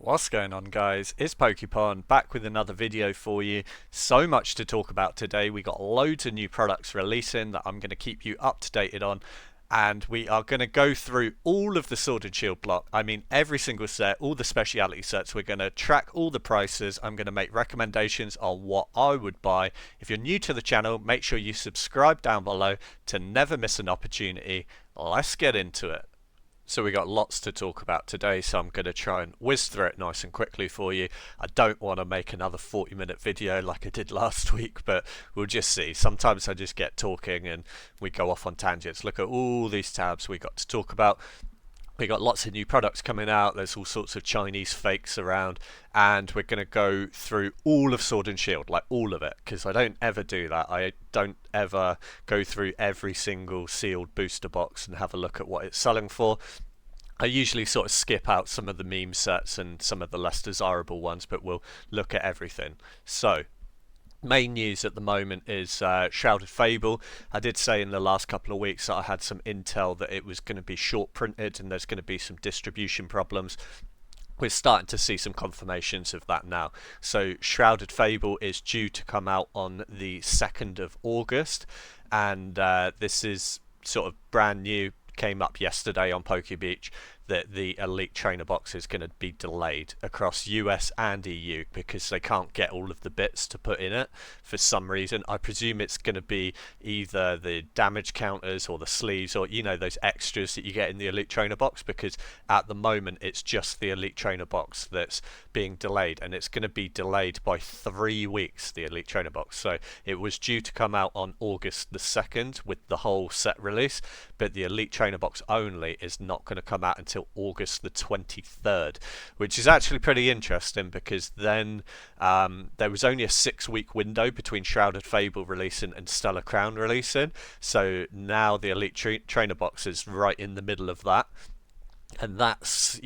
What's going on, guys? It's PokePond back with another video for you. So much to talk about today. We got loads of new products releasing that I'm going to keep you up to date on, and we are going to go through all of the Sword and Shield block. I mean, every single set, all the speciality sets. We're going to track all the prices. I'm going to make recommendations on what I would buy. If you're new to the channel, make sure you subscribe down below to never miss an opportunity. Let's get into it. So we got lots to talk about today, so I'm going to try and whiz through it nice and quickly for you. I don't want to make another 40-minute video like I did last week, but we'll just see. Sometimes I just get talking and we go off on tangents. Look at all these tabs we got to talk about. We got lots of new products coming out. There's all sorts of Chinese fakes around, and we're going to go through all of Sword and Shield, like all of it, because I don't ever do that. I don't ever go through every single sealed booster box and have a look at what it's selling for. I usually sort of skip out some of the meme sets and some of the less desirable ones, but we'll look at everything. So, main news at the moment is Shrouded Fable. I did say in the last couple of weeks that I had some intel that it was going to be short printed and there's going to be some distribution problems. We're starting to see some confirmations of that now. So Shrouded Fable is due to come out on the 2nd of August, and this is sort of brand new. Came up yesterday on PokeBeach that the Elite Trainer box is going to be delayed across US and EU because they can't get all of the bits to put in it for some reason. I presume it's going to be either the damage counters or the sleeves, or those extras that you get in the Elite Trainer box, because at the moment it's just the Elite Trainer box that's being delayed, and it's going to be delayed by 3 weeks, the Elite Trainer box. So it was due to come out on August the 2nd with the whole set release, but the Elite Trainer box only is not going to come out until August the 23rd, which is actually pretty interesting, because then there was only a 6-week window between Shrouded Fable releasing and Stellar Crown releasing, so now the Elite Trainer box is right in the middle of that. And that's,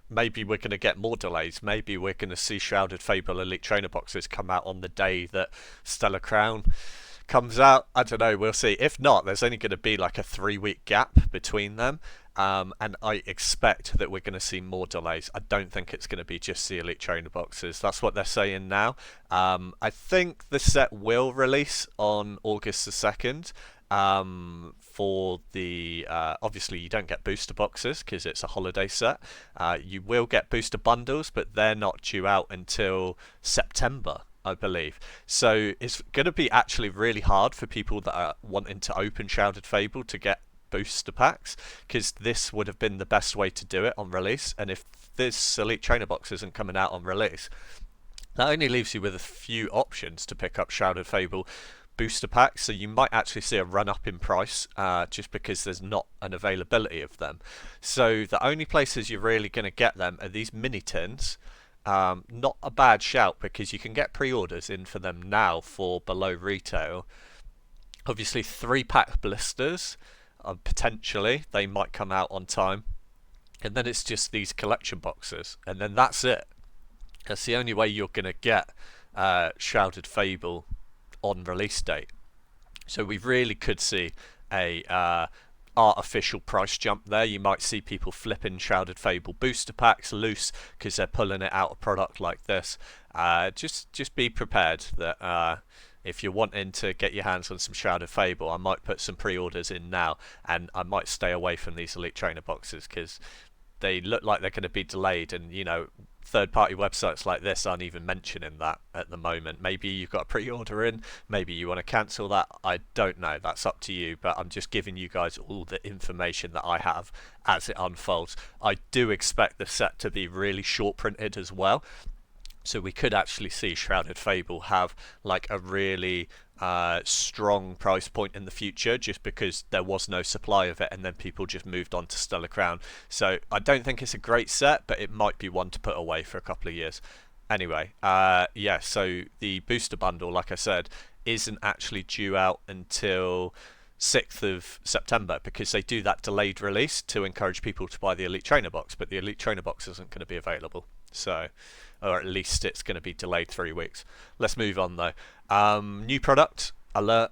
maybe we're going to get more delays. Maybe we're going to see Shrouded Fable Elite Trainer boxes come out on the day that Stellar Crown comes out. I don't know, we'll see. If not, there's only going to be like a 3-week gap between them, and I expect that we're going to see more delays. I don't think it's going to be just the Elite Trainer boxes. That's what they're saying now. I think the set will release on August the 2nd. For the obviously you don't get booster boxes because it's a holiday set. You will get booster bundles, but they're not due out until September, I believe. So it's going to be actually really hard for people that are wanting to open Shrouded Fable to get booster packs, because this would have been the best way to do it on release. And if this Elite Trainer box isn't coming out on release, that only leaves you with a few options to pick up Shrouded Fable booster packs, so you might actually see a run up in price just because there's not an availability of them. So the only places you're really going to get them are these mini tins. Not a bad shout, because you can get pre-orders in for them now for below retail. Obviously 3-pack blisters, potentially they might come out on time, and then it's just these collection boxes, and then that's it. That's the only way you're going to get Shrouded Fable on release date. So we really could see a artificial price jump there. You might see people flipping Shrouded Fable booster packs loose because they're pulling it out of product like this. Just be prepared that if you're wanting to get your hands on some Shrouded Fable, I might put some pre-orders in now, and I might stay away from these Elite Trainer boxes because they look like they're going to be delayed, and third-party websites like this aren't even mentioning that at the moment. Maybe you've got a pre-order in, maybe you want to cancel that, I don't know, that's up to you, but I'm just giving you guys all the information that I have as it unfolds. I do expect the set to be really short printed as well, so we could actually see Shrouded Fable have like a really strong price point in the future, just because there was no supply of it and then people just moved on to Stellar Crown. So I don't think it's a great set, but it might be one to put away for a couple of years. Anyway, yeah, so the booster bundle, like I said, isn't actually due out until 6th of September, because they do that delayed release to encourage people to buy the Elite Trainer box, but the Elite Trainer box isn't going to be available. So, or at least it's going to be delayed 3 weeks. Let's move on though. New product alert.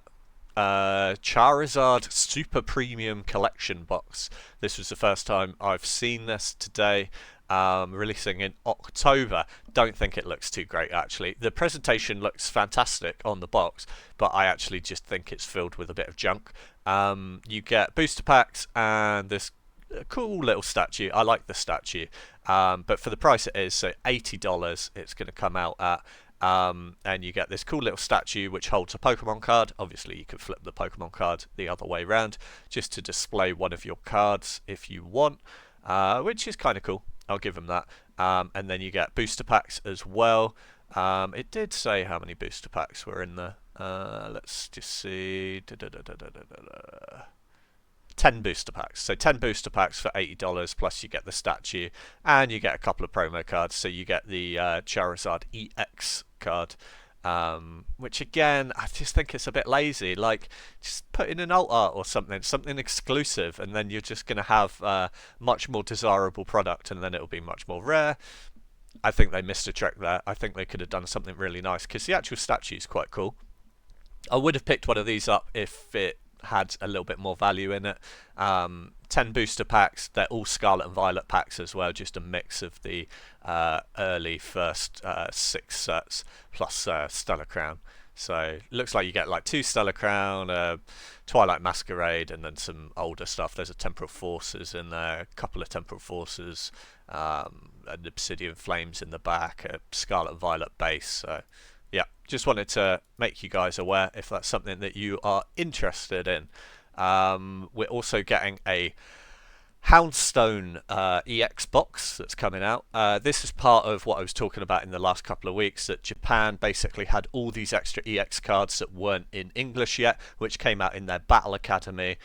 Charizard Super Premium Collection Box. This was the first time I've seen this today. releasing in October. Don't think it looks too great, actually. The presentation looks fantastic on the box, but I actually just think it's filled with a bit of junk. You get booster packs and this cool little statue. I like the statue, but for the price it is, so $80 it's going to come out at. And you get this cool little statue which holds a Pokemon card. Obviously you could flip the Pokemon card the other way around just to display one of your cards if you want, which is kind of cool. I'll give them that. And then you get booster packs as well. It did say how many booster packs were in there. Let's just see. 10 booster packs. So 10 booster packs for $80, plus you get the statue and you get a couple of promo cards. So you get the Charizard EX card, which again, I just think it's a bit lazy. Like, just put in an alt art or something exclusive, and then you're just going to have a much more desirable product, and then it'll be much more rare. I think they missed a trick there. I think they could have done something really nice, because the actual statue is quite cool. I would have picked one of these up if it had a little bit more value in it. 10 booster packs, they're all Scarlet and Violet packs as well, just a mix of the early first 6 sets plus Stellar Crown. So looks like you get like 2 Stellar Crown, Twilight Masquerade, and then some older stuff. There's a Temporal Forces in there, a couple of Temporal Forces, and Obsidian Flames in the back, a Scarlet and Violet base. So yeah, just wanted to make you guys aware if that's something that you are interested in. We're also getting a Houndstone EX box that's coming out. This is part of what I was talking about in the last couple of weeks, that Japan basically had all these extra EX cards that weren't in English yet, which came out in their Battle Academy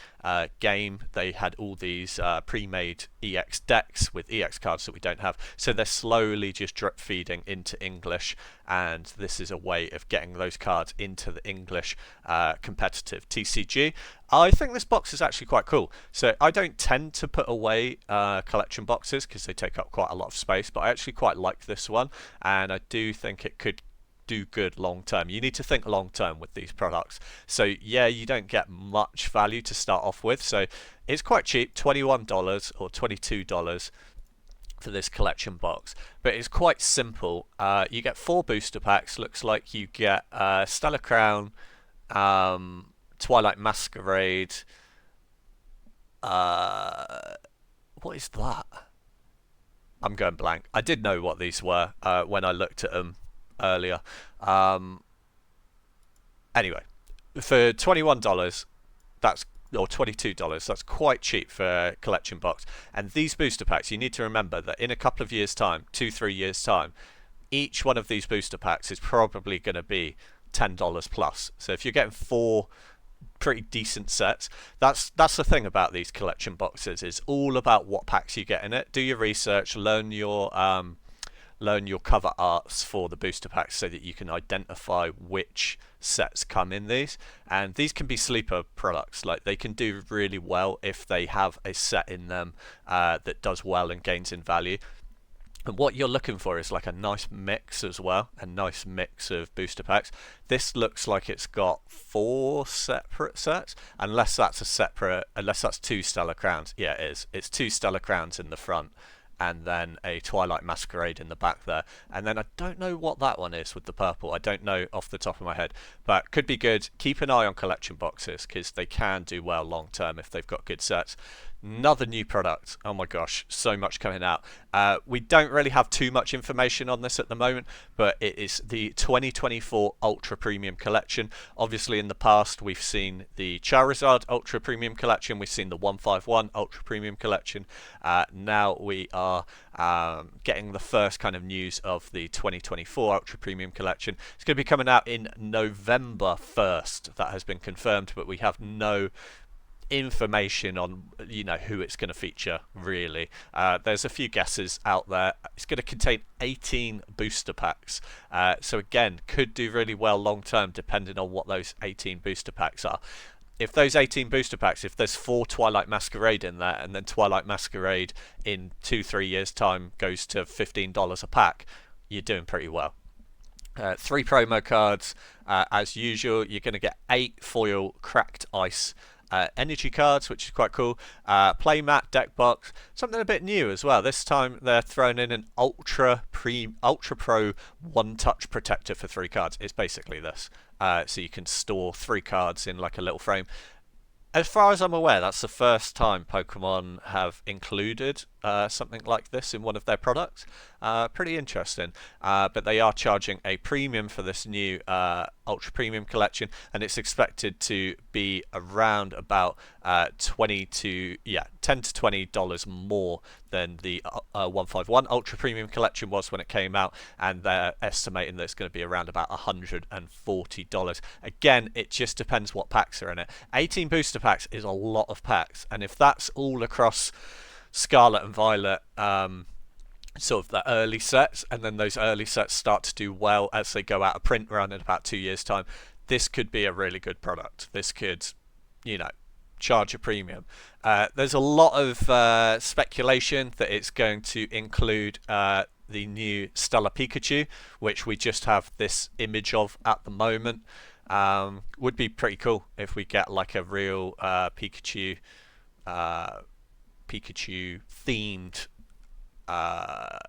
game. They had all these pre-made EX decks with EX cards that we don't have, so they're slowly just drip feeding into English, and this is a way of getting those cards into the English competitive TCG. I think this box is actually quite cool. So I don't tend to put away collection boxes because they take up quite a lot of space, but I actually quite like this one, and I do think it could do good long term. You need to think long term with these products. So yeah, you don't get much value to start off with, so it's quite cheap, $21 or $22 for this collection box, but it's quite simple. You get 4 booster packs. Looks like you get Stellar Crown, Twilight Masquerade. What is that? I'm going blank. I did know what these were when I looked at them earlier. Anyway, for $21, that's or $22, that's quite cheap for a collection box. And these booster packs, you need to remember that in a couple of years' time, 2-3 years' time, each one of these booster packs is probably going to be $10 plus. So if you're getting 4 pretty decent sets, that's the thing about these collection boxes, is all about what packs you get in it. Do your research, learn your cover arts for the booster packs so that you can identify which sets come in these. And these can be sleeper products. Like, they can do really well if they have a set in them that does well and gains in value. And what you're looking for is like a nice mix as well, a nice mix of booster packs. This looks like it's got 4 separate sets, unless that's 2 Stellar Crowns. Yeah, it is. It's 2 Stellar Crowns in the front, and then a Twilight Masquerade in the back there. And then I don't know what that one is with the purple. I don't know off the top of my head, but could be good. Keep an eye on collection boxes because they can do well long term if they've got good sets. Another new product. Oh my gosh, so much coming out. We don't really have too much information on this at the moment, but it is the 2024 Ultra Premium Collection. Obviously in the past we've seen the Charizard Ultra Premium Collection, we've seen the 151 Ultra Premium Collection. Now we are getting the first kind of news of the 2024 Ultra Premium Collection. It's going to be coming out in November 1st. That has been confirmed, but we have no information on who it's going to feature really. There's a few guesses out there. It's going to contain 18 booster packs, so again, could do really well long term depending on what those 18 booster packs are. If those 18 booster packs, if there's 4 Twilight Masquerade in there, and then Twilight Masquerade in 2-3 years time goes to $15 a pack, you're doing pretty well. 3 promo cards, as usual. You're going to get 8 foil Cracked Ice energy cards, which is quite cool. Playmat, deck box, something a bit new as well. This time they're throwing in an Ultra Pro One Touch Protector for 3 cards. It's basically this. So you can store 3 cards in like a little frame. As far as I'm aware, that's the first time Pokemon have included something like this in one of their products. Pretty interesting. But they are charging a premium for this new Ultra Premium collection, and it's expected to be around about 10 to $20 more than the 151 Ultra Premium collection was when it came out, and they're estimating that it's going to be around about $140. Again, it just depends what packs are in it. 18 booster packs is a lot of packs, and if that's all across Scarlet and Violet, sort of the early sets, and then those early sets start to do well as they go out of print around in about 2 years' time, this could be a really good product. This could, charge a premium. There's a lot of speculation that it's going to include the new Stellar Pikachu, which we just have this image of at the moment. Would be pretty cool if we get like a real Pikachu themed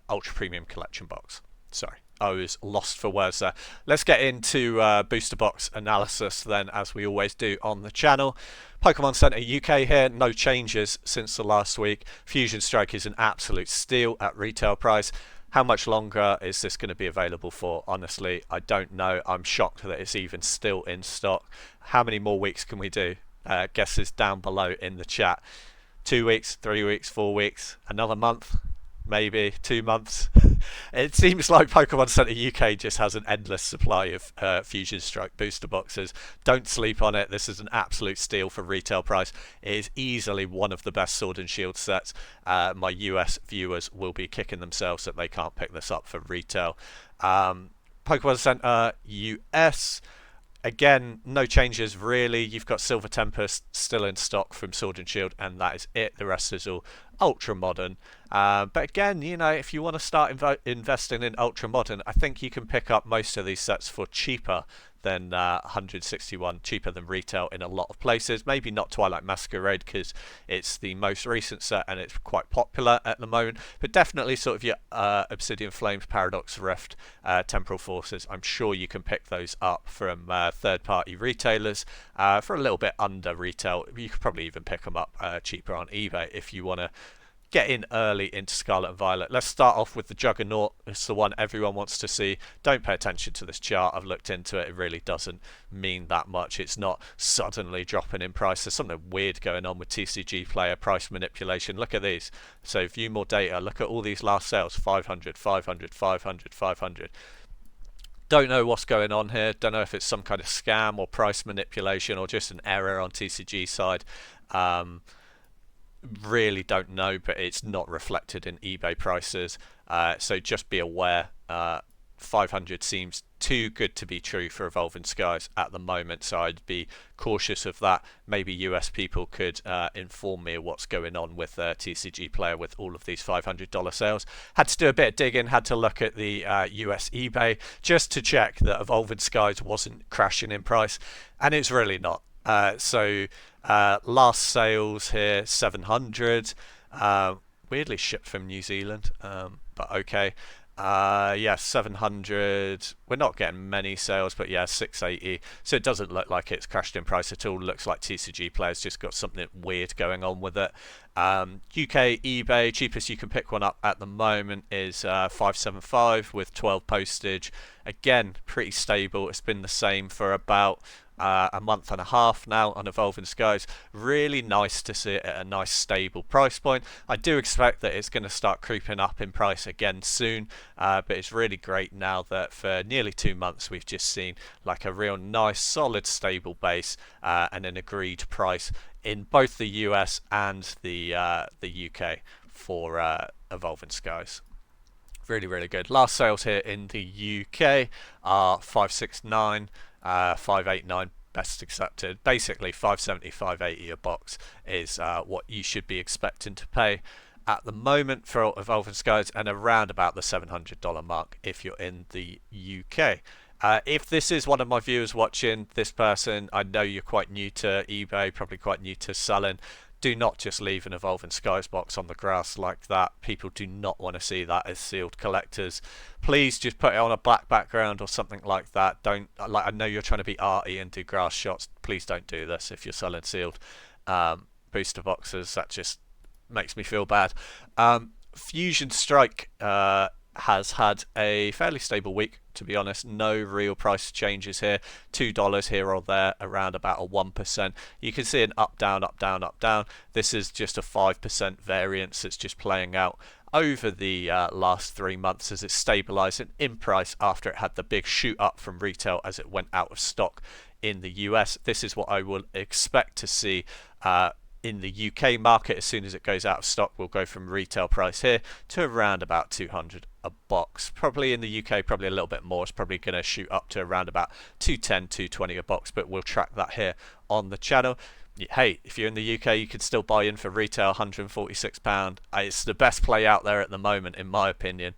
Ultra Premium collection box. Sorry, I was lost for words there. Let's get into booster box analysis then, as we always do on the channel. Pokemon Center UK here, no changes since the last week. Fusion Strike is an absolute steal at retail price. How much longer is this going to be available for? Honestly, I don't know. I'm shocked that it's even still in stock. How many more weeks can we do? Guesses down below in the chat. 2 weeks, 3 weeks, 4 weeks, another month, maybe 2 months. It seems like Pokemon Center UK just has an endless supply of Fusion Strike booster boxes. Don't sleep on it. This is an absolute steal for retail price. It is easily one of the best Sword and Shield sets. My US viewers will be kicking themselves that they can't pick this up for retail. Pokemon Center US. Again, no changes really. You've got Silver Tempest still in stock from Sword and Shield, and that is it. The rest is all ultra modern. But again, if you want to start investing in ultra modern, I think you can pick up most of these sets for cheaper than 161, cheaper than retail in a lot of places. Maybe not Twilight Masquerade because it's the most recent set and it's quite popular at the moment, but definitely sort of your Obsidian Flames, Paradox Rift, Temporal Forces. I'm sure you can pick those up from third-party retailers for a little bit under retail. You could probably even pick them up cheaper on eBay if you want to get in early into Scarlet and Violet. Let's start off with the Juggernaut. It's the one everyone wants to see. Don't pay attention to this chart. I've looked into it. It really doesn't mean that much. It's not suddenly dropping in price. There's something weird going on with TCG player price manipulation. Look at these. So view more data. Look at all these last sales. 500, 500, 500, 500. Don't know what's going on here. Don't know if it's some kind of scam or price manipulation or just an error on TCG side. Really don't know, but it's not reflected in eBay prices, so just be aware. 500 seems too good to be true for Evolving Skies at the moment, so I'd be cautious of that. Maybe US people could inform me of what's going on with TCG player with all of these $500 sales. Had to do a bit of digging, had to look at the US eBay just to check that Evolving Skies wasn't crashing in price, and it's really not. Last sales here 700, weirdly shipped from New Zealand, but okay. 700. We're not getting many sales, but 680. So it doesn't look like it's crashed in price at all. Looks like TCG players just got something weird going on with it. UK eBay, cheapest you can pick one up at the moment is 575 with 12 postage. Again, pretty stable. It's been the same for about a month and a half now on Evolving Skies. Really nice to see it at a nice stable price point. I do expect that it's going to start creeping up in price again soon, but it's really great now that for nearly 2 months we've just seen like a real nice solid stable base and an agreed price in both the US and the UK for Evolving Skies. Really, really good. Last sales here in the UK are 569. 589 best accepted. Basically 570, 580 a box is what you should be expecting to pay at the moment for Evolving Skies, and around about the $700 mark if you're in the UK. If this is one of my viewers watching, this person, I know you're quite new to eBay, probably quite new to selling. Do not just leave an Evolving Skies box on the grass like that. People do not want to see that as sealed collectors. Please just put it on a black background or something like that. Don't, like, I know you're trying to be arty and do grass shots. Please don't do this if you're selling sealed booster boxes. That just makes me feel bad. Fusion Strike has had a fairly stable week, to be honest. No real price changes here. $2 here or there, around about a 1%. You can see an up, down, up, down, up, down. This is just a 5% variance. It's just playing out over the last 3 months as it's stabilizing in price after it had the big shoot up from retail as it went out of stock in the US. This is what I will expect to see in the UK market. As soon as it goes out of stock, we'll go from retail price here to around about 200 a box. Probably in the UK, probably a little bit more. It's probably going to shoot up to around about 210, 220 a box, but we'll track that here on the channel. Hey, if you're in the UK, you can still buy in for retail, £146. It's the best play out there at the moment, in my opinion.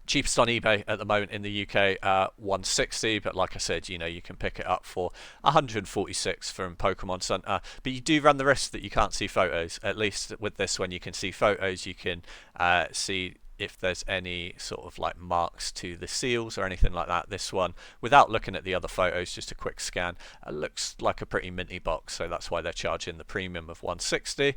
Cheapest on eBay at the moment in the UK, 160, but like I said, you know, you can pick it up for 146 from Pokemon Center. But you do run the risk that you can't see photos. At least with this one, you can see photos. You can see if there's any sort of like marks to the seals or anything like that. This one, without looking at the other photos, just a quick scan, looks like a pretty minty box. So that's why they're charging the premium of 160.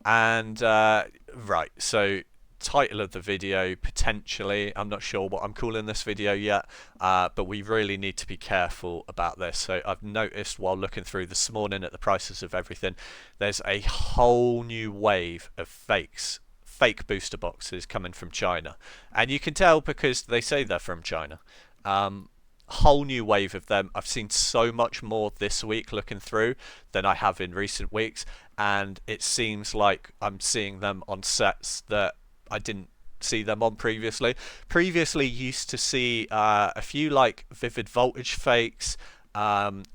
And right, so title of the video, potentially, I'm not sure what I'm calling this video yet, but we really need to be careful about this. So I've noticed while looking through this morning at the prices of everything, there's a whole new wave of fake booster boxes coming from China, and you can tell because they say they're from China. Whole new wave of them. I've seen so much more this week looking through than I have in recent weeks, and it seems like I'm seeing them on sets that I didn't see them on previously. Previously used to see a few like Vivid Voltage fakes and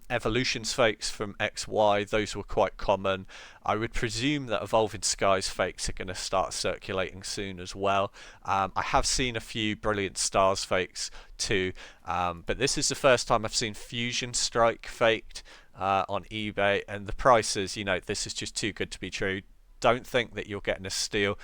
Evolutions fakes from XY. Those were quite common. I would presume that Evolving Skies fakes are going to start circulating soon as well. I have seen a few Brilliant Stars fakes too, but this is the first time I've seen Fusion Strike faked on eBay, and the prices, you know, this is just too good to be true. Don't think that you're getting a steal.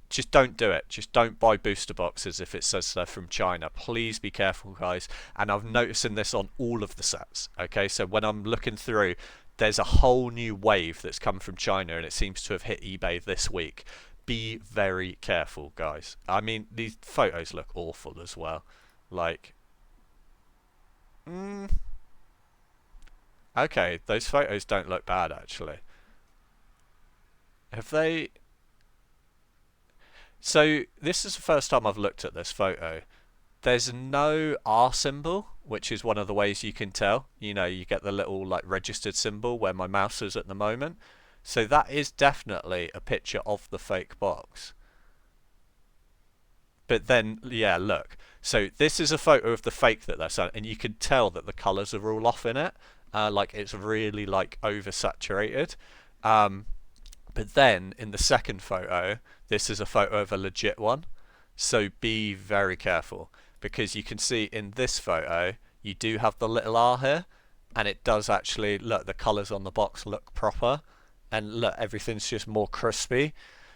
Just don't do it. Just don't buy booster boxes if it says they're from China. Please be careful, guys. And I've noticed this on all of the sets. Okay, so when I'm looking through, there's a whole new wave that's come from China, and it seems to have hit eBay this week. Be very careful, guys. I mean, these photos look awful as well. Like, okay, those photos don't look bad actually. Have they? So this is the first time I've looked at this photo. There's no R symbol, which is one of the ways you can tell. You know, you get the little like registered symbol where my mouse is at the moment. So that is definitely a picture of the fake box. But then, yeah, look. So this is a photo of the fake that they're selling, and you can tell that the colours are all off in it. Like it's really like oversaturated. But then in the second photo, this is a photo of a legit one. So be very careful, because you can see in this photo, you do have the little R here, and it does actually, look, the colours on the box look proper, and look, everything's just more crispy.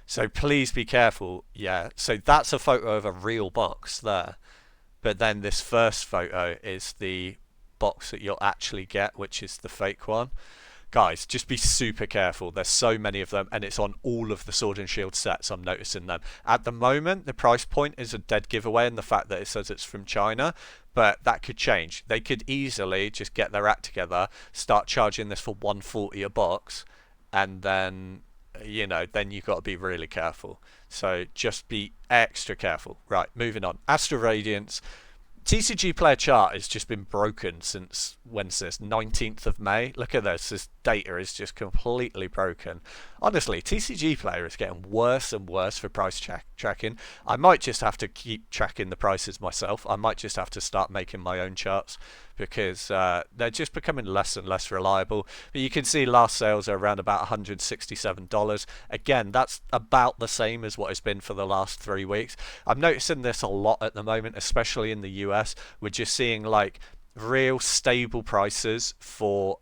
So please be careful. Yeah, so that's a photo of a real box there. But then this first photo is the box that you'll actually get, which is the fake one. Guys, just be super careful. There's so many of them, and it's on all of the Sword and Shield sets. I'm noticing them. At the moment, the price point is a dead giveaway in the fact that it says it's from China, but that could change. They could easily just get their act together, start charging this for 140 a box, and then, you know, then you've got to be really careful. So just be extra careful. Right, moving on. Astral Radiance. TCG player chart has just been broken since, when's this, 19th of May. Look at this. data is just completely broken. Honestly, TCG Player is getting worse and worse for price tracking. I might just have to keep tracking the prices myself. I might just have to start making my own charts because they're just becoming less and less reliable. But you can see last sales are around about $167. Again, that's about the same as what it's been for the last 3 weeks. I'm noticing this a lot at the moment, especially in the US. We're just seeing like real stable prices for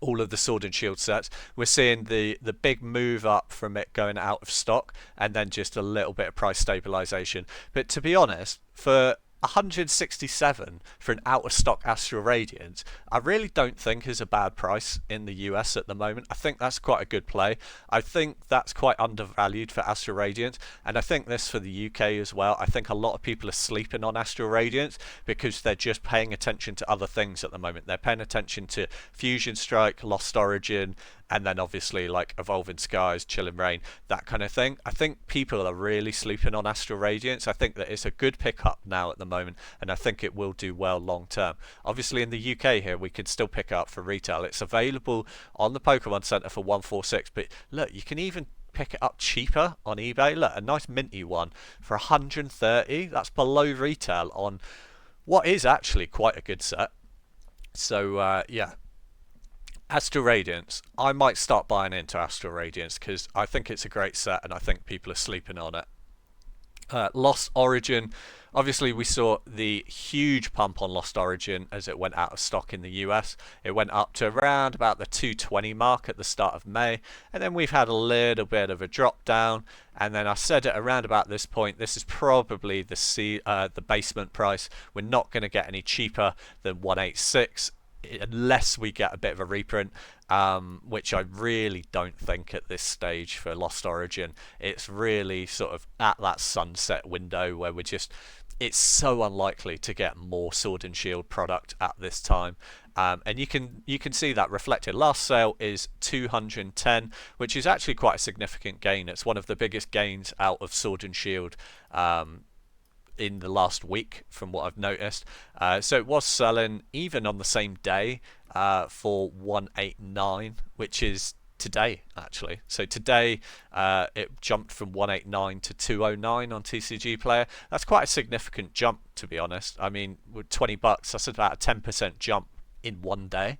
all of the Sword and Shield sets. We're seeing the big move up from it going out of stock and then just a little bit of price stabilization. But to be honest, for 167 for an out of stock Astral Radiance, I really don't think is a bad price in the US at the moment. I think that's quite a good play. I think that's quite undervalued for Astral Radiance, and I think this for the UK as well. I think a lot of people are sleeping on Astral Radiance because they're just paying attention to other things at the moment. They're paying attention to Fusion Strike, Lost Origin, and then obviously like Evolving Skies, Chilling Reign, that kind of thing. I think people are really sleeping on Astral Radiance. I think that it's a good pickup now at the moment, and I think it will do well long term. Obviously in the UK here, we can still pick up for retail. It's available on the Pokemon Center for 146, but look, you can even pick it up cheaper on eBay. Look, a nice minty one for 130. That's below retail on what is actually quite a good set. So yeah, Astral Radiance. I might start buying into Astral Radiance because I think it's a great set and I think people are sleeping on it. Lost Origin. Obviously, we saw the huge pump on Lost Origin as it went out of stock in the US. It went up to around about the 220 mark at the start of May, and then we've had a little bit of a drop down. And then I said it around about this point, this is probably the basement price. We're not going to get any cheaper than 186 unless we get a bit of a reprint, which I really don't think at this stage for Lost Origin. It's really sort of at that sunset window where it's so unlikely to get more Sword and Shield product at this time. And you can see that reflected. Last sale is 210, which is actually quite a significant gain. It's one of the biggest gains out of Sword and Shield in the last week from what I've noticed. So it was selling even on the same day for 189, which is today actually. So today it jumped from 189 to 209 on TCG Player. That's quite a significant jump, to be honest. I mean, with $20, that's about a 10% jump in one day.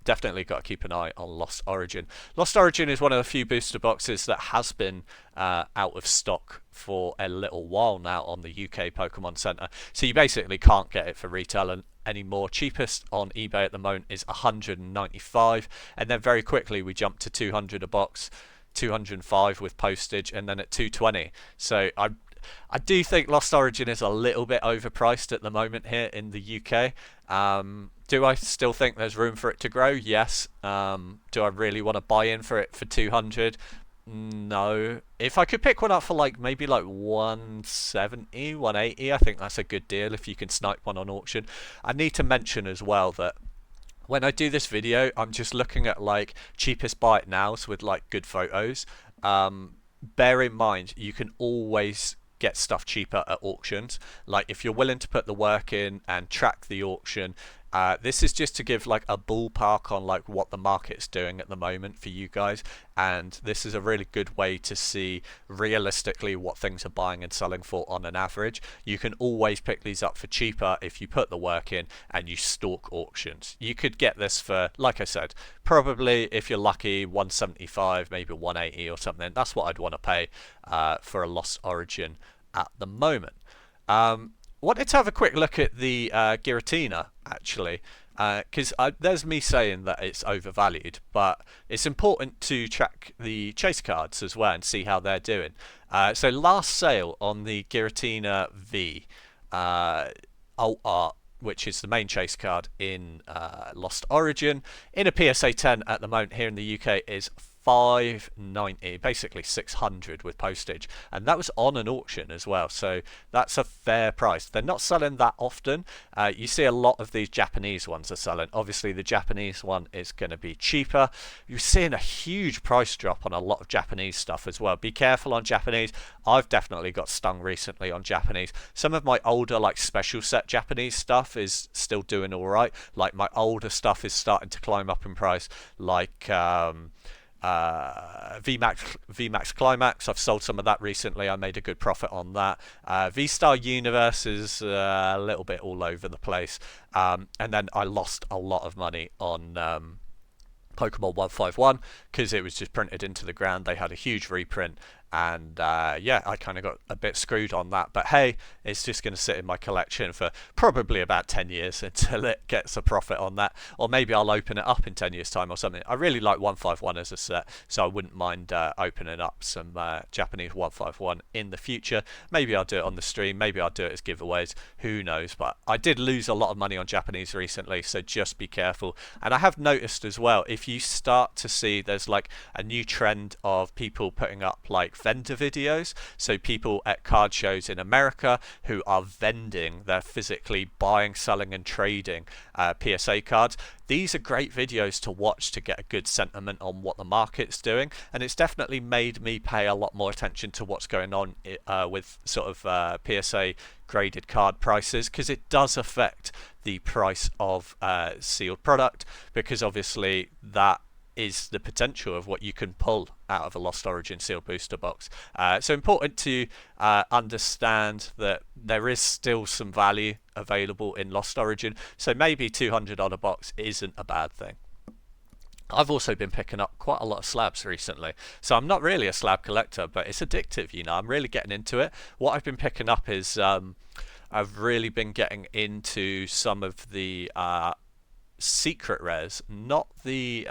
Definitely got to keep an eye on Lost Origin. Lost Origin is one of the few booster boxes that has been out of stock for a little while now on the UK Pokemon Center. So you basically can't get it for retail anymore. Cheapest on eBay at the moment is 195, and then very quickly we jumped to 200 a box, 205 with postage, and then at 220. So I do think Lost Origin is a little bit overpriced at the moment here in the UK. Do I still think there's room for it to grow? Yes. Do I really want to buy in for it for 200? No. If I could pick one up for maybe 170, 180, I think that's a good deal if you can snipe one on auction. I need to mention as well that when I do this video, I'm just looking at cheapest buy it nows with good photos. Bear in mind, you can always get stuff cheaper at auctions. If you're willing to put the work in and track the auction, this is just to give a ballpark on what the market's doing at the moment for you guys, and this is a really good way to see realistically what things are buying and selling for on an average. You can always pick these up for cheaper if you put the work in and you stalk auctions. You could get this for, like I said, probably if you're lucky 175, maybe 180 or something. That's what I'd want to pay for a Lost Origin at the moment. Wanted to have a quick look at the Giratina actually, because there's me saying that it's overvalued, but it's important to track the chase cards as well and see how they're doing. So last sale on the Giratina V Alt Art, which is the main chase card in Lost Origin, in a PSA 10 at the moment here in the UK is 590, basically 600 with postage, and that was on an auction as well, so that's a fair price. They're not selling that often. You see a lot of these Japanese ones are selling. Obviously the Japanese one is going to be cheaper. You're seeing a huge price drop on a lot of Japanese stuff as well. Be careful on Japanese. I've definitely got stung recently on Japanese. Some of my older like special set Japanese stuff is still doing all right. Like my older stuff is starting to climb up in price, like VMAX Climax. I've sold some of that recently. I made a good profit on that. V-Star Universe is a little bit all over the place, and then I lost a lot of money on Pokemon 151 because it was just printed into the ground. They had a huge reprint, and yeah, I kind of got a bit screwed on that, but hey, it's just going to sit in my collection for probably about 10 years until it gets a profit on that, or maybe I'll open it up in 10 years time or something. I really like 151 as a set, so I wouldn't mind opening up some Japanese 151 in the future. Maybe I'll do it on the stream, maybe I'll do it as giveaways, who knows. But I did lose a lot of money on Japanese recently, so just be careful. And I have noticed as well, if you start to see there's like a new trend of people putting up like vendor videos, so people at card shows in America who are vending, they're physically buying, selling and trading PSA cards. These are great videos to watch to get a good sentiment on what the market's doing, and it's definitely made me pay a lot more attention to what's going on with sort of PSA graded card prices, because it does affect the price of sealed product, because obviously that is the potential of what you can pull out of a Lost Origin sealed booster box. So important to understand that there is still some value available in Lost Origin, so maybe 200 on a box isn't a bad thing. I've also been picking up quite a lot of slabs recently, so I'm not really a slab collector, but it's addictive, you know. I'm really getting into it. What I've been picking up is I've really been getting into some of the secret rares, not the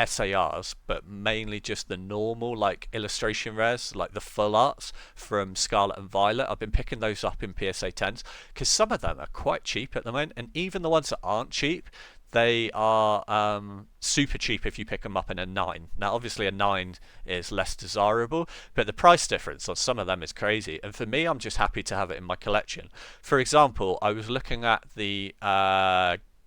SARs, but mainly just the normal like illustration rares, like the full arts from Scarlet and Violet. I've been picking those up in PSA 10s because some of them are quite cheap at the moment, and even the ones that aren't cheap, they are super cheap if you pick them up in a 9. Now obviously a 9 is less desirable, but the price difference on some of them is crazy, and for me, I'm just happy to have it in my collection. For example, I was looking at the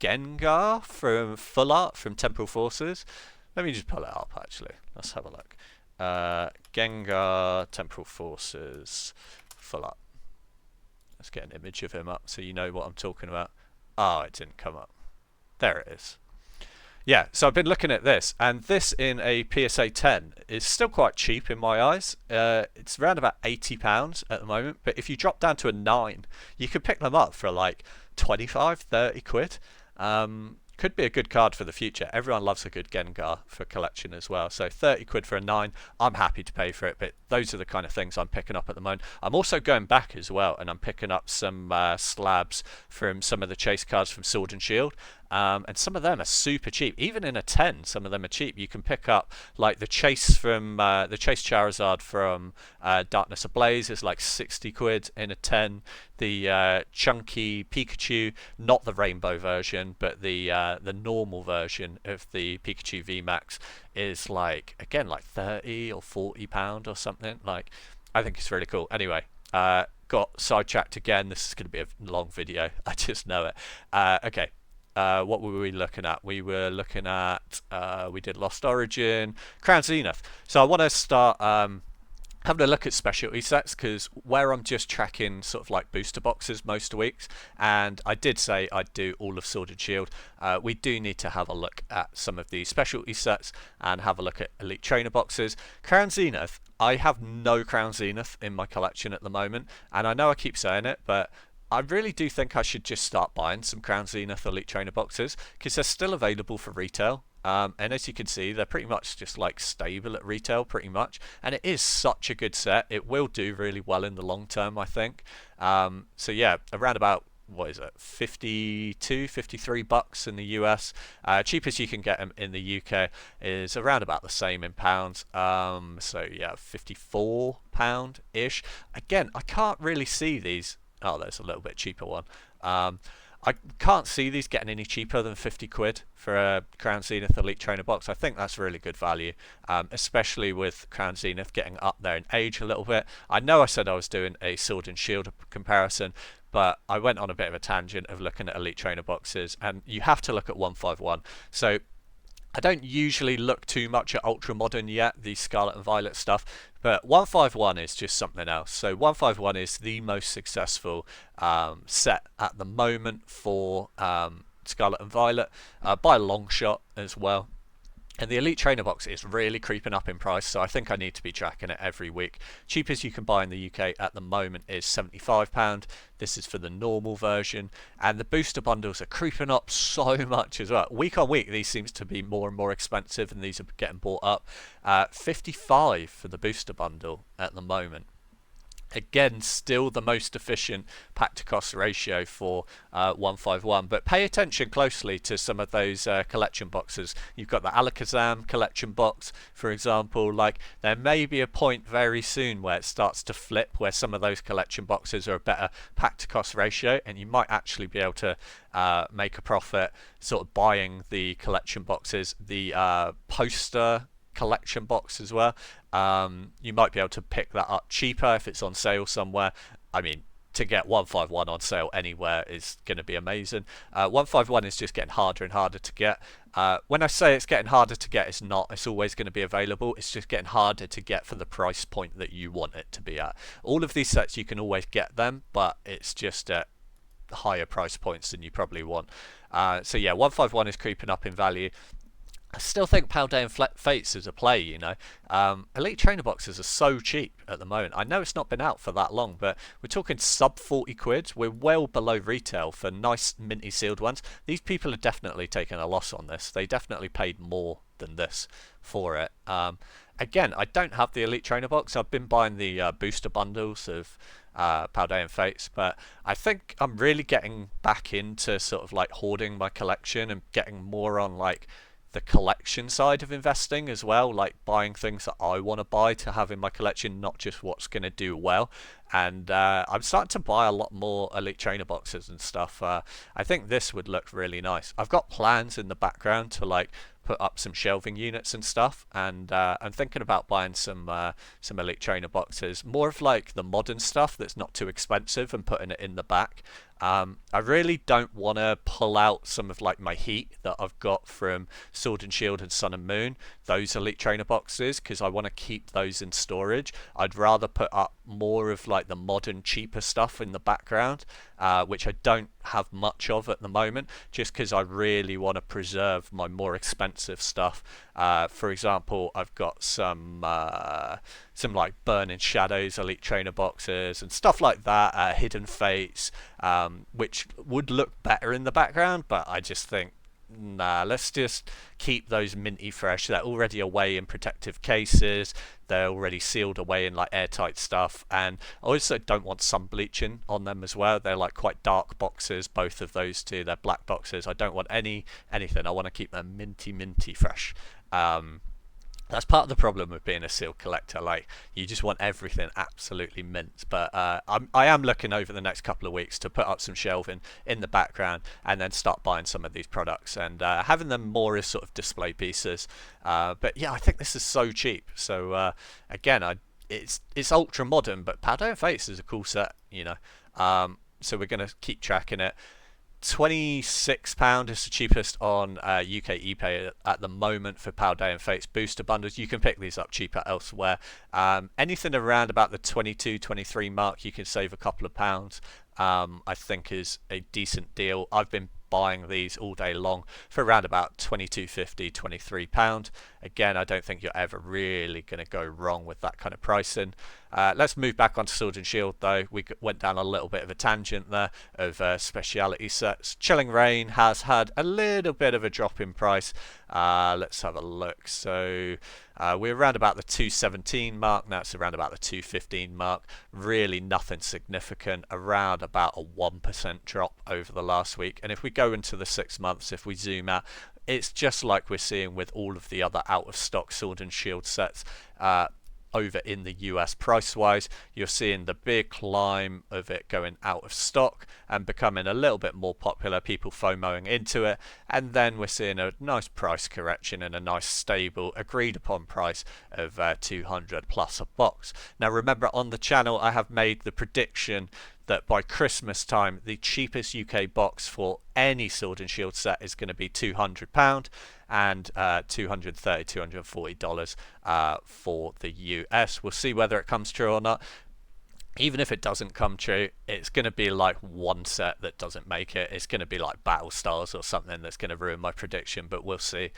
Gengar from Full Art from Temporal Forces. Let me just pull it up actually. Let's have a look. Gengar Temporal Forces Full Art. Let's get an image of him up so you know what I'm talking about. Oh, it didn't come up. There it is. Yeah, so I've been looking at this, and this in a PSA 10 is still quite cheap in my eyes. It's around about £80 at the moment, but if you drop down to a 9, you could pick them up for like 25, 30 quid. Could be a good card for the future. Everyone loves a good Gengar for collection as well. So 30 quid for a 9, I'm happy to pay for it, but those are the kind of things I'm picking up at the moment. I'm also going back as well, and I'm picking up some slabs from some of the chase cards from Sword and Shield. And some of them are super cheap. Even in a 10, some of them are cheap. You can pick up like the chase from the chase Charizard from Darkness Ablaze is like 60 quid in a 10. The chunky Pikachu, not the rainbow version, but the normal version of the Pikachu VMAX is like, again, like 30 or 40 pound or something. Like, I think it's really cool. Anyway, got sidetracked again. This is going to be a long video. I just know it. Okay. What were we looking at? We were looking at, we did Lost Origin, Crown Zenith. So I want to start having a look at specialty sets, because where I'm just tracking sort of like booster boxes most weeks, and I did say I'd do all of Sword and Shield, we do need to have a look at some of these specialty sets and have a look at Elite Trainer boxes. Crown Zenith, I have no Crown Zenith in my collection at the moment, and I know I keep saying it, but I really do think I should just start buying some Crown Zenith Elite Trainer boxes, because they're still available for retail. And as you can see, they're pretty much just like stable at retail pretty much, and it is such a good set. It will do really well in the long term, I think. So yeah, around about, what is it, 52, 53 bucks in the US. Cheapest you can get them in the UK is around about the same in pounds. So yeah, 54 pound ish. Again, I can't really see these. Oh, there's a little bit cheaper one. I can't see these getting any cheaper than 50 quid for a Crown Zenith Elite Trainer box. I think that's really good value, especially with Crown Zenith getting up there in age a little bit. I know I said I was doing a Sword and Shield comparison, but I went on a bit of a tangent of looking at Elite Trainer boxes, and you have to look at 151. So I don't usually look too much at Ultra Modern yet, the Scarlet and Violet stuff, but 151 is just something else. So 151 is the most successful set at the moment for Scarlet and Violet, by a long shot as well. And the Elite Trainer box is really creeping up in price, so I think I need to be tracking it every week. Cheapest you can buy in the UK at the moment is £75. This is for the normal version, and the booster bundles are creeping up so much as well. Week on week, these seems to be more and more expensive, and these are getting bought up. 55 for the booster bundle at the moment. Again, still the most efficient pack to cost ratio for 151, but pay attention closely to some of those collection boxes. You've got the Alakazam collection box, for example. Like, there may be a point very soon where it starts to flip, where some of those collection boxes are a better pack to cost ratio, and you might actually be able to make a profit sort of buying the collection boxes. The poster collection box as well, you might be able to pick that up cheaper if it's on sale somewhere. I mean, to get 151 on sale anywhere is going to be amazing. 151 is just getting harder and harder to get. When I say it's getting harder to get, it's not. It's always going to be available. It's just getting harder to get for the price point that you want it to be at. All of these sets, you can always get them, but it's just at higher price points than you probably want. So yeah, 151 is creeping up in value. I still think Paldean Fates is a play, you know. Elite Trainer boxes are so cheap at the moment. I know it's not been out for that long, but we're talking sub 40 quid. We're well below retail for nice minty sealed ones. These people are definitely taking a loss on this. They definitely paid more than this for it. Again, I don't have the Elite Trainer box. I've been buying the booster bundles of Paldean Fates, but I think I'm really getting back into sort of like hoarding my collection and getting more on like the collection side of investing as well, like buying things that I want to buy to have in my collection, not just what's going to do well. And I'm starting to buy a lot more Elite Trainer boxes and stuff. I think this would look really nice. I've got plans in the background to like put up some shelving units and stuff, and I'm thinking about buying some Elite Trainer boxes, more of like the modern stuff that's not too expensive, and putting it in the back. I really don't want to pull out some of like my heat that I've got from Sword and Shield and Sun and Moon, those Elite Trainer boxes, because I want to keep those in storage. I'd rather put up more of like the modern cheaper stuff in the background, which I don't have much of at the moment, just because I really want to preserve my more expensive stuff. For example, I've got some like Burning Shadows Elite Trainer boxes and stuff like that, Hidden Fates, which would look better in the background, but I just think, nah, let's just keep those minty fresh. They're already away in protective cases, they're already sealed away in like airtight stuff, and I also don't want sun bleaching on them as well. They're like quite dark boxes, both of those two. They're black boxes. I don't want anything. I want to keep them minty fresh. That's part of the problem with being a sealed collector. Like, you just want everything absolutely mint. But I am looking over the next couple of weeks to put up some shelving in the background, and then start buying some of these products and having them more as sort of display pieces. But yeah, I think this is so cheap. So again, it's ultra modern, but Paldean Fates is a cool set, you know. So we're going to keep tracking it. £26 is the cheapest on UK ePay at the moment for Paldean Fates booster bundles. You can pick these up cheaper elsewhere. Anything around about the 22-23 mark, you can save a couple of pounds. I think is a decent deal. I've been buying these all day long for around about £22.50, £23. Again, I don't think you're ever really going to go wrong with that kind of pricing. Let's move back onto Sword and Shield though. We went down a little bit of a tangent there of speciality sets. Chilling Reign has had a little bit of a drop in price. Let's have a look. So we're around about the 217 mark. Now it's around about the 215 mark. Really nothing significant. Around about a 1% drop over the last week. And if we go into the 6 months, if we zoom out, it's just like we're seeing with all of the other out of stock Sword and Shield sets. over in the US price-wise. You're seeing the big climb of it going out of stock and becoming a little bit more popular, people FOMOing into it, and then we're seeing a nice price correction and a nice stable agreed upon price of 200 plus a box. Now remember, on the channel I have made the prediction that by Christmas time the cheapest UK box for any Sword and Shield set is going to be £200 and $230, $240 for the US. We'll see whether it comes true or not. Even if it doesn't come true, it's going to be like one set that doesn't make it. It's going to be like Battle Stars or something that's going to ruin my prediction, but we'll see.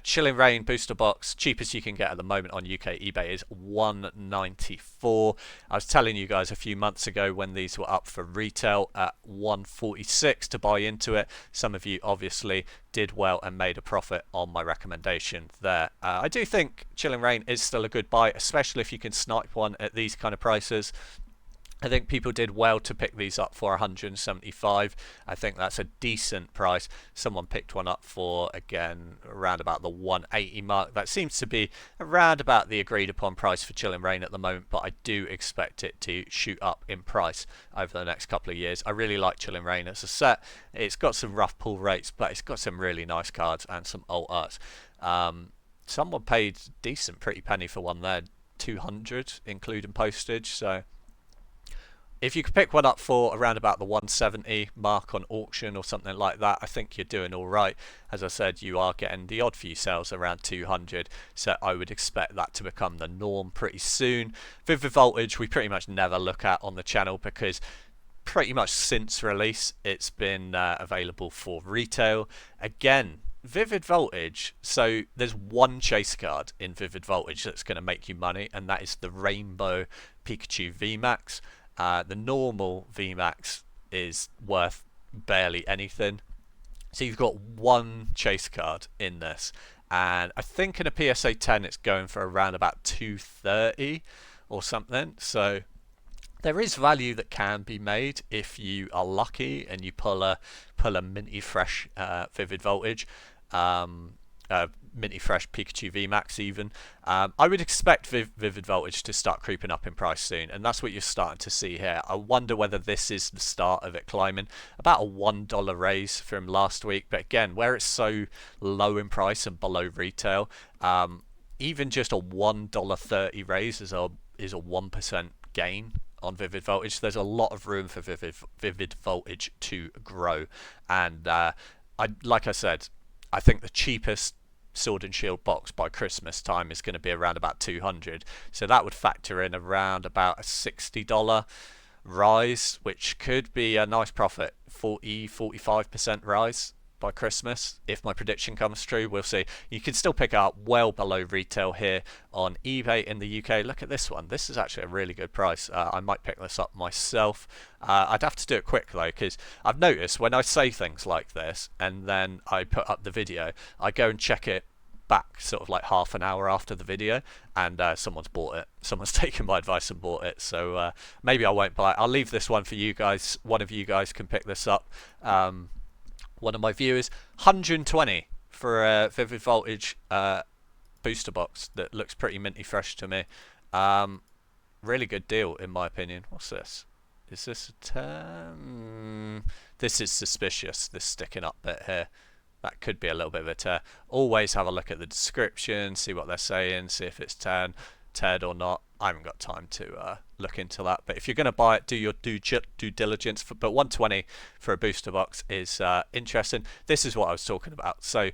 Chilling Reign booster box, cheapest you can get at the moment on UK eBay is $194. I was telling you guys a few months ago when these were up for retail at $146 to buy into it. Some of you obviously did well and made a profit on my recommendation there. I do think Chilling Reign is still a good buy, especially if you can snipe one at these kind of prices. I think people did well to pick these up for 175. I think that's a decent price. Someone picked one up for, again, around about the 180 mark. That seems to be around about the agreed upon price for Chilling Reign at the moment, but I do expect it to shoot up in price over the next couple of years. I really like Chilling Reign as a set. It's got some rough pull rates, but it's got some really nice cards and some alt arts. Someone paid decent pretty penny for one there, 200 including postage, so if you could pick one up for around about the 170 mark on auction or something like that, I think you're doing all right. As I said, you are getting the odd few sales around 200, so I would expect that to become the norm pretty soon. Vivid Voltage we pretty much never look at on the channel because pretty much since release it's been available for retail. Again, Vivid Voltage, so there's one chase card in Vivid Voltage that's going to make you money, and that is the Rainbow Pikachu VMAX. The normal VMAX is worth barely anything, so you've got one chase card in this, and I think in a PSA 10 it's going for around about 230 or something, so there is value that can be made if you are lucky and you pull a minty fresh Vivid Voltage, minty fresh Pikachu VMAX even. I would expect Vivid Voltage to start creeping up in price soon, and that's what you're starting to see here. I wonder whether this is the start of it climbing. About a $1 raise from last week, but again, where it's so low in price and below retail, even just a $1.30 raise is a 1% gain on Vivid Voltage. There's a lot of room for Vivid Voltage to grow, and like I said, I think the cheapest Sword and Shield box by Christmas time is going to be around about 200, so that would factor in around about a $60 rise, which could be a nice profit. 45% rise by Christmas if my prediction comes true. We'll see. You can still pick up well below retail here on eBay in the UK. Look at this one. This is actually a really good price. I might pick this up myself. I'd have to do it quick though, because I've noticed when I say things like this and then I put up the video, I go and check it back sort of like half an hour after the video, and someone's bought it. Someone's taken my advice and bought it, so maybe I won't buy it. I'll leave this one for you guys. One of you guys can pick this up. One of my viewers, 120 for a Vivid Voltage booster box that looks pretty minty fresh to me. Really good deal in my opinion. What's this? Is this a term? This is suspicious, this sticking up bit here. That could be a little bit of a tear. Always have a look at the description, see what they're saying, see if it's teared or not. I haven't got time to look into that, but if you're going to buy it, do your due diligence. But 120 for a booster box is interesting. This is what I was talking about. So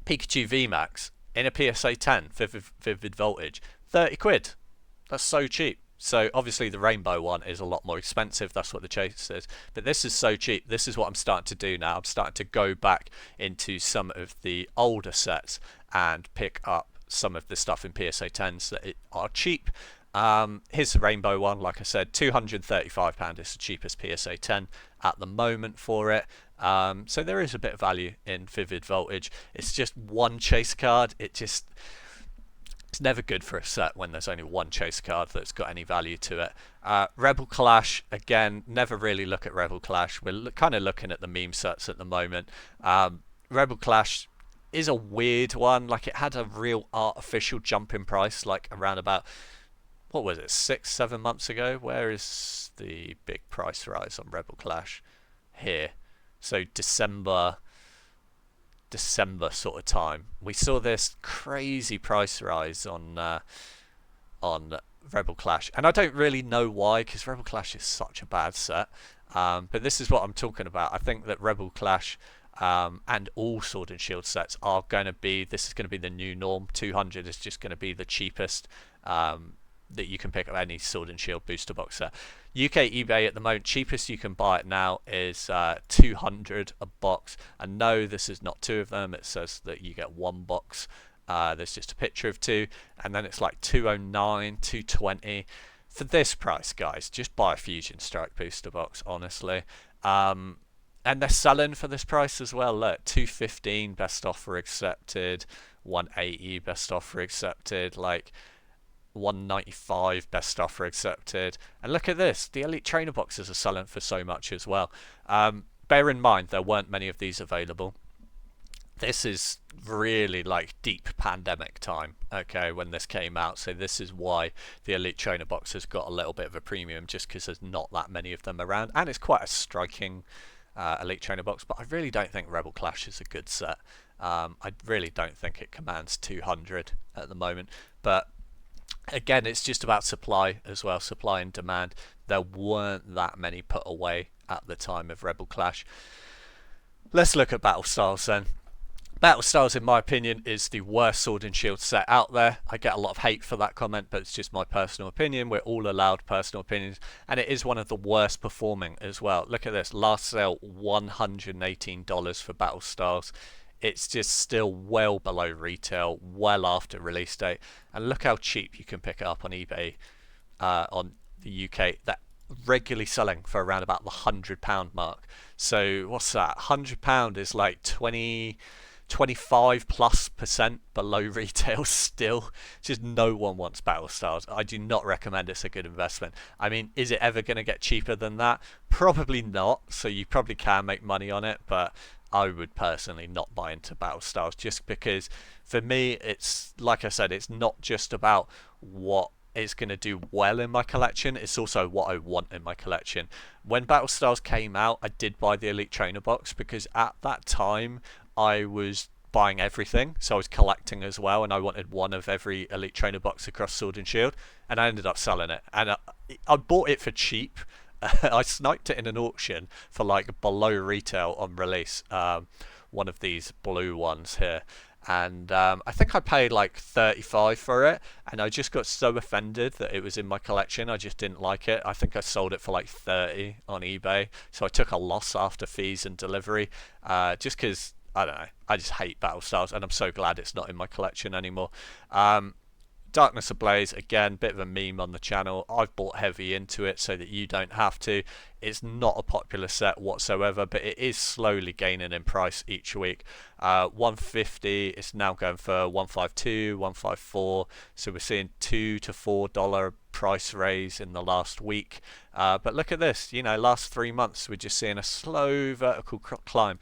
Pikachu VMAX in a PSA 10 Vivid Voltage, 30 quid. That's so cheap. So obviously the rainbow one is a lot more expensive, that's what the chase is, but this is so cheap. This is what I'm starting to do now. I'm starting to go back into some of the older sets and pick up some of the stuff in PSA 10s that are cheap. Here's the rainbow one. Like I said, £235 is the cheapest PSA 10 at the moment for it. So there is a bit of value in Vivid Voltage. It's just one chase card. It's never good for a set when there's only one chase card that's got any value to it. Rebel Clash, again, never really look at Rebel Clash. We're kind of looking at the meme sets at the moment. Rebel Clash is a weird one. Like, it had a real artificial jump in price, like around about, what was it, 6, 7 months ago? Where is the big price rise on Rebel Clash? Here. So December sort of time, we saw this crazy price rise on Rebel Clash, and I don't really know why, because Rebel Clash is such a bad set. But this is what I'm talking about. I think that Rebel Clash and all Sword and Shield sets are going to be. This is going to be the new norm. 200 is just going to be the cheapest that you can pick up any Sword and Shield booster box set. UK eBay at the moment, cheapest you can buy it now is 200 a box. And no, this is not two of them. It says that you get one box. There's just a picture of two, and then it's like 209, 220. For this price, guys, just buy a Fusion Strike booster box, honestly. And they're selling for this price as well. Look, 215 best offer accepted, 180 best offer accepted, like 195 best offer accepted. And look at this, the Elite Trainer boxes are selling for so much as well. Bear in mind, there weren't many of these available. This is really like deep pandemic time, okay, when this came out. So this is why the Elite Trainer box has got a little bit of a premium, just because there's not that many of them around. And it's quite a striking Elite Trainer box, but I really don't think Rebel Clash is a good set. I really don't think it commands 200 at the moment. But again, it's just about supply as well, supply and demand. There weren't that many put away at the time of Rebel Clash. Let's look at Battle Styles then. Battle Styles, in my opinion, is the worst Sword and Shield set out there. I get a lot of hate for that comment, but it's just my personal opinion. We're all allowed personal opinions, and it is one of the worst performing as well. Look at this, last sale $118 for Battle Styles. It's just still well below retail, well after release date, and look how cheap you can pick it up on eBay on the UK. That regularly selling for around about the £100 mark. So what's that? £100 is like 25+% below retail still. Just no one wants Battle Styles. I do not recommend it's a good investment. I mean, is it ever going to get cheaper than that? Probably not. So you probably can make money on it, but I would personally not buy into Battle Styles, just because for me, it's like I said, it's not just about what it's going to do well in my collection, it's also what I want in my collection. When Battle Styles came out, I did buy the Elite Trainer box, because at that time I was buying everything, so I was collecting as well, and I wanted one of every Elite Trainer box across Sword and Shield, and I ended up selling it. And I bought it for cheap. I sniped it in an auction for like below retail on release, one of these blue ones here, and I think I paid like 35 for it, and I just got so offended that it was in my collection. I just didn't like it. I think I sold it for like 30 on eBay, so I took a loss after fees and delivery, just because I don't know, I just hate Battle Styles, and I'm so glad it's not in my collection anymore. Darkness Ablaze, again, bit of a meme on the channel. I've bought heavy into it so that you don't have to. It's not a popular set whatsoever, but it is slowly gaining in price each week. 150, it's now going for 152, 154. So we're seeing $2 to $4 price raise in the last week. But look at this, you know, last 3 months we're just seeing a slow vertical climb.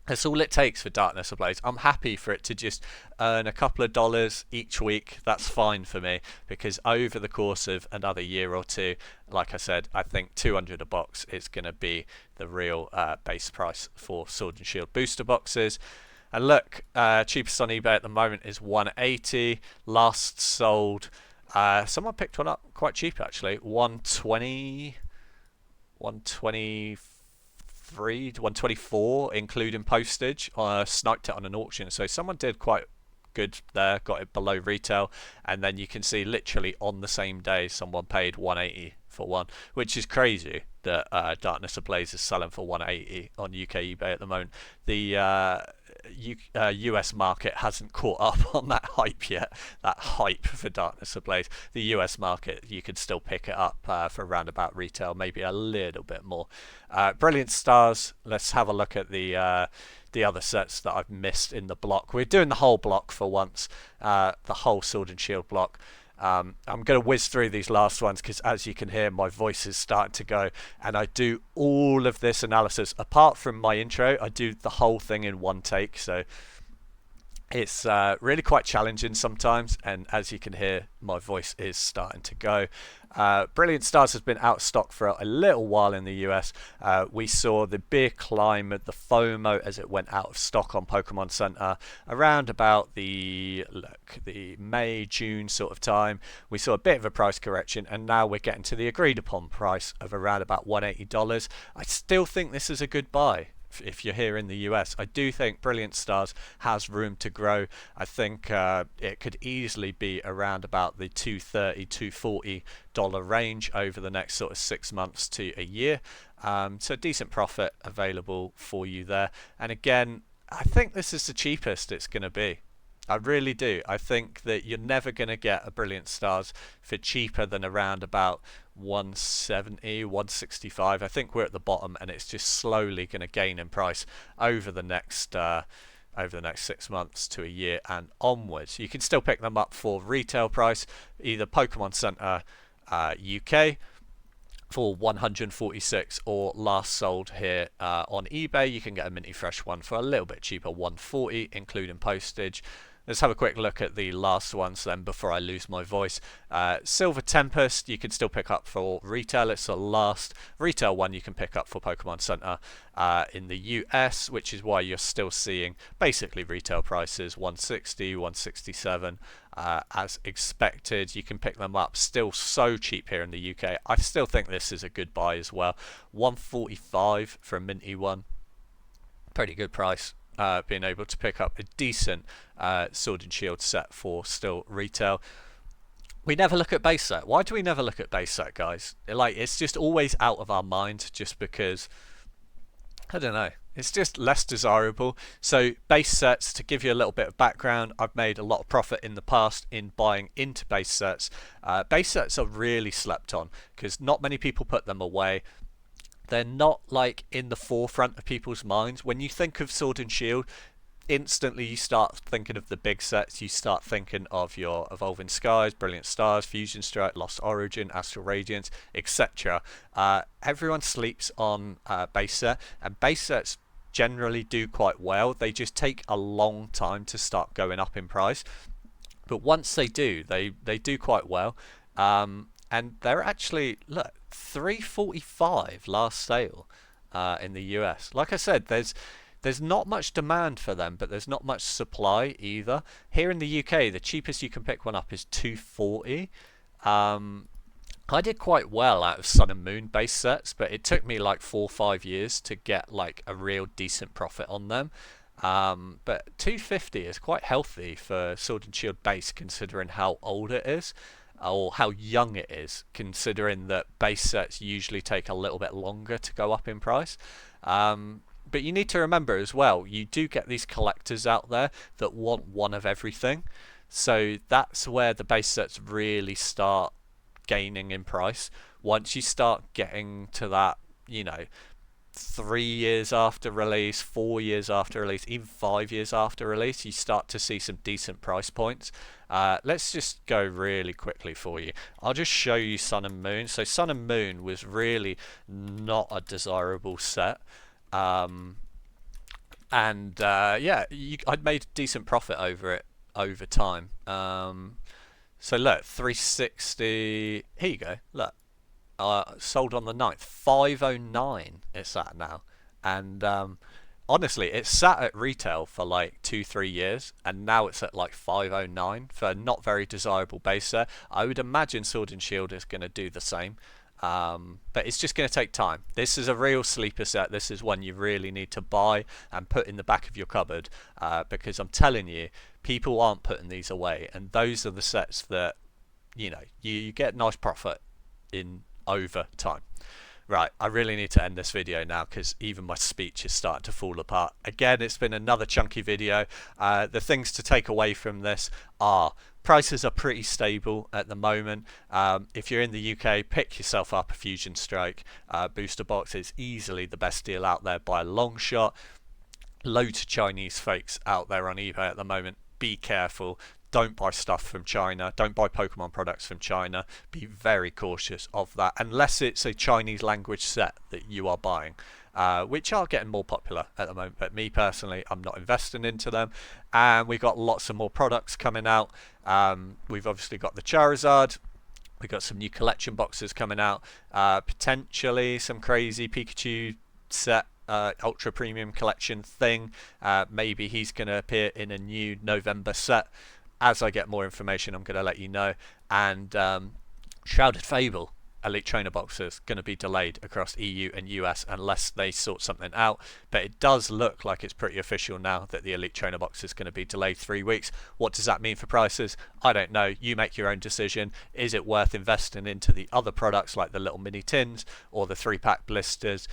That's all it takes for Darkness Ablaze. I'm happy for it to just earn a couple of dollars each week. That's fine for me, because over the course of another year or two, like I said, I think 200 a box is going to be the real base price for Sword and Shield booster boxes. And look, cheapest on eBay at the moment is 180. Last sold, someone picked one up quite cheap actually, 120, 124 including postage. Sniped it on an auction, so someone did quite good there, got it below retail, and then you can see literally on the same day someone paid 180 for one, which is crazy that Darkness Ablaze is selling for 180 on UK eBay at the moment. The US market hasn't caught up on that hype yet, that hype for Darkness Ablaze. The US market, you could still pick it up for around about retail, maybe a little bit more. Brilliant Stars, let's have a look at the other sets that I've missed in the block. We're doing the whole block for once, the whole Sword and Shield block. I'm going to whiz through these last ones because, as you can hear, my voice is starting to go, and I do all of this analysis apart from my intro. I do the whole thing in one take, so It's really quite challenging sometimes, and as you can hear, my voice is starting to go. Brilliant Stars has been out of stock for a little while in the US. We saw the big climb of the FOMO as it went out of stock on Pokemon Center around about the May June sort of time. We saw a bit of a price correction, and now we're getting to the agreed upon price of around about $180. I still think this is a good buy. If you're here in the US, I do think Brilliant Stars has room to grow. I think it could easily be around about the $230, $240 range over the next sort of 6 months to a year. So decent profit available for you there. And again, I think this is the cheapest it's going to be. I really do. I think that you're never going to get a Brilliant Stars for cheaper than around about 170, 165. I think we're at the bottom, and it's just slowly going to gain in price over the next 6 months to a year and onwards. You can still pick them up for retail price, either Pokemon Center UK for 146, or last sold here on eBay. You can get a minty fresh one for a little bit cheaper, 140, including postage. Let's have a quick look at the last ones then before I lose my voice. Silver Tempest you can still pick up for retail. It's the last retail one you can pick up for Pokemon Center in the US, which is why you're still seeing basically retail prices 160, 167 as expected. You can pick them up still so cheap here in the UK. I still think this is a good buy as well. 145 for a minty one. Pretty good price. Being able to pick up a decent Sword and Shield set for still retail. We never look at base set. Why do we never look at base set, guys? It's just always out of our mind, just because, I don't know, it's just less desirable. So base sets, to give you a little bit of background, I've made a lot of profit in the past in buying into base sets. Base sets are really slept on because not many people put them away. They're not like in the forefront of people's minds. When you think of Sword and Shield, instantly you start thinking of the big sets. You start thinking of your Evolving Skies, Brilliant Stars, Fusion Strike, Lost Origin, Astral Radiance, etc. Everyone sleeps on base set, and base sets generally do quite well. They just take a long time to start going up in price, but once they do, they do quite well. And they're actually, look, 345 last sale in the US. Like I said, there's not much demand for them, but there's not much supply either. Here in the UK, the cheapest you can pick one up is 240. I did quite well out of Sun and Moon base sets, but it took me like 4 or 5 years to get like a real decent profit on them. But 250 is quite healthy for Sword and Shield base, considering how old it is, or how young it is, considering that base sets usually take a little bit longer to go up in price. But you need to remember as well, you do get these collectors out there that want one of everything. So that's where the base sets really start gaining in price. Once you start getting to that, 3 years after release, 4 years after release, even 5 years after release, you start to see some decent price points. Let's just go really quickly for you. I'll just show you Sun and Moon. So Sun and Moon was really not a desirable set. I'd made a decent profit over it over time. So look, 360. Here you go. Look. Sold on the 9th, 509 it's at now, and honestly it's sat at retail for like 2-3 years, and now it's at like 509 for a not very desirable base set. I would imagine Sword and Shield is going to do the same, but it's just going to take time. This is a real sleeper set. This is one you really need to buy and put in the back of your cupboard, because I'm telling you, people aren't putting these away, and those are the sets that you get nice profit in over time. Right, I really need to end this video now because even my speech is starting to fall apart. Again, it's been another chunky video. The things to take away from this are prices are pretty stable at the moment. If you're in the UK, pick yourself up a Fusion Strike booster box. It's easily the best deal out there by a long shot. Loads of Chinese fakes out there on eBay at the moment. Be careful. Don't buy stuff from China. Don't buy Pokemon products from China. Be very cautious of that, unless it's a Chinese language set that you are buying. which are getting more popular at the moment. But me personally, I'm not investing into them. And we've got lots of more products coming out. We've obviously got the Charizard. We've got some new collection boxes coming out. Potentially some crazy Pikachu set. Ultra premium collection thing. Maybe he's going to appear in a new November set. As I get more information, I'm going to let you know. And Shrouded Fable Elite Trainer boxes going to be delayed across EU and US unless they sort something out. But it does look like it's pretty official now that the Elite Trainer box is going to be delayed 3 weeks. What does that mean for prices? I don't know. You make your own decision. Is it worth investing into the other products like the little mini tins or the 3-pack blisters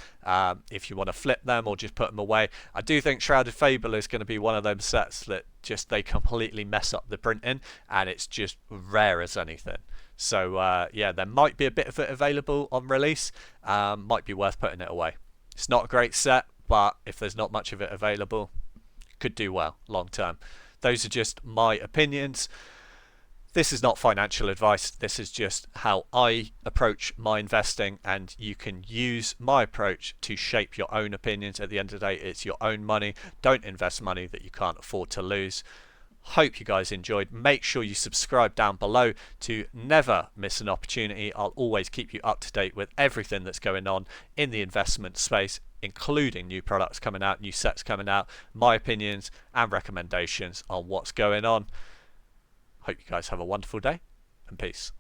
if you want to flip them or just put them away? I do think Shrouded Fable is going to be one of those sets that just they completely mess up the printing and it's just rare as anything. So yeah, there might be a bit of it available on release. Might be worth putting it away. It's not a great set, but if there's not much of it available, could do well long term. Those are just my opinions. This is not financial advice. This is just how I approach my investing, and you can use my approach to shape your own opinions. At the end of the day, it's your own money. Don't invest money that you can't afford to lose. Hope you guys enjoyed. Make sure you subscribe down below to never miss an opportunity. I'll always keep you up to date with everything that's going on in the investment space, including new products coming out, new sets coming out, my opinions and recommendations on what's going on. Hope you guys have a wonderful day and peace.